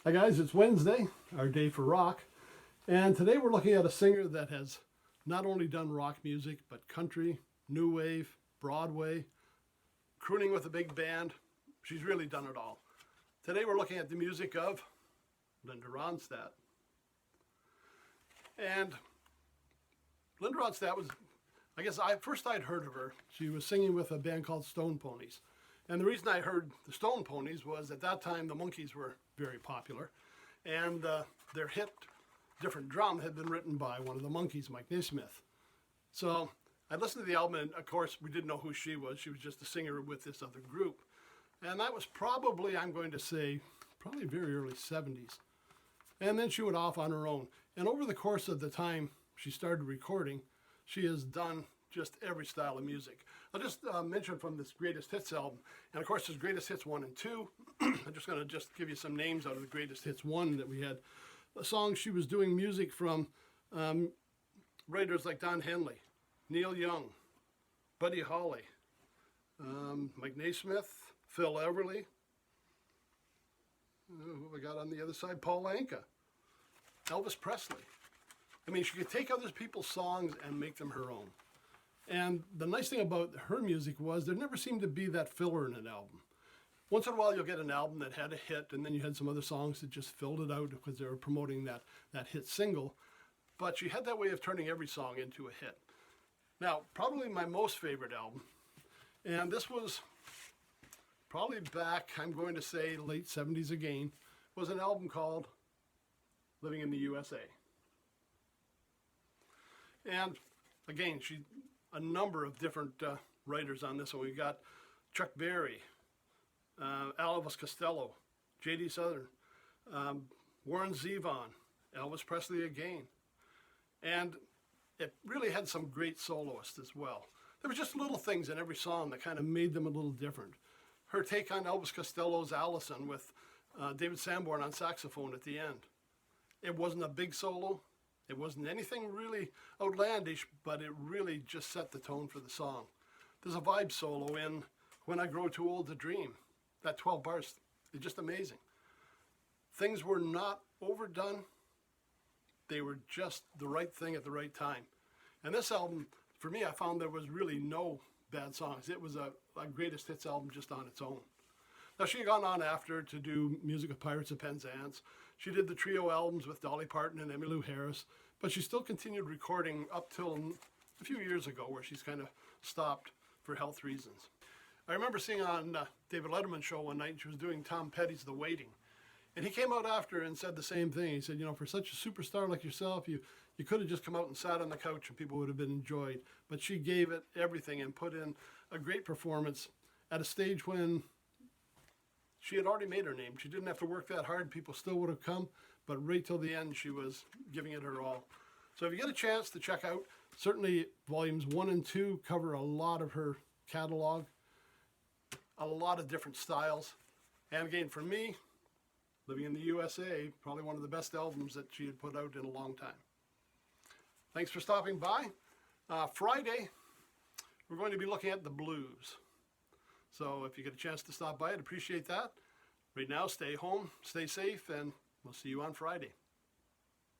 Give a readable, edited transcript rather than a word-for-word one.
Hi guys, it's Wednesday, our day for rock, and today we're looking at a singer that has not only done rock music, but country, new wave, Broadway, crooning with a big band. She's really done it all. Today we're looking at the music of Linda Ronstadt. And Linda Ronstadt was, first I'd heard of her. She was singing with a band called Stone Ponies. And the reason I heard the Stone Ponies was at that time the Monkees were very popular. And their hit, Different Drum, had been written by one of the Monkees, Mike Nesmith. So I listened to the album, and of course we didn't know who she was. She was just a singer with this other group. And that was probably, I'm going to say, probably very early 70s. And then she went off on her own. And over the course of the time she started recording, she has done just every style of music. I'll just mention from this Greatest Hits album, and of course there's Greatest Hits 1 and 2. I'm just going to give you some names out of the Greatest Hits 1 that we had. A song she was doing music from writers like Don Henley, Neil Young, Buddy Holly, Mike Nesmith, Phil Everly. Who have I got on the other side? Paul Anka, Elvis Presley. I mean, she could take other people's songs and make them her own. And the nice thing about her music was there never seemed to be that filler in an album. Once in a while you'll get an album that had a hit, and then you had some other songs that just filled it out because they were promoting that hit single. But she had that way of turning every song into a hit. Now, probably my most favorite album, and this was probably back, I'm going to say late 70s again, was an album called Living in the USA. And again, a number of different writers on this one. We've got Chuck Berry, Elvis Costello, J.D. Southern, Warren Zevon, Elvis Presley again. And it really had some great soloists as well. There were just little things in every song that kind of made them a little different. Her take on Elvis Costello's Allison with David Sanborn on saxophone at the end. It wasn't a big solo. It wasn't anything really outlandish, but it really just set the tone for the song. There's a vibe solo in When I Grow Too Old to Dream. That 12 bars is just amazing. Things were not overdone. They were just the right thing at the right time. And this album, for me, I found there was really no bad songs. It was a Greatest Hits album just on its own. Now, she had gone on after to do music with Pirates of Penzance. She did the trio albums with Dolly Parton and Emmylou Harris, but she still continued recording up till a few years ago where she's kind of stopped for health reasons. I remember seeing on David Letterman's show one night, and she was doing Tom Petty's The Waiting. And he came out after and said the same thing. He said, you know, for such a superstar like yourself, you could have just come out and sat on the couch and people would have been enjoyed. But she gave it everything and put in a great performance at a stage when she had already made her name. She didn't have to work that hard. People still would have come. But right till the end, she was giving it her all. So if you get a chance to check out, certainly volumes 1 and 2 cover a lot of her catalog, a lot of different styles. And again, for me, Living in the USA, probably one of the best albums that she had put out in a long time. Thanks for stopping by. Friday, we're going to be looking at the blues. So if you get a chance to stop by, I'd appreciate that. Right now, stay home, stay safe, and we'll see you on Friday.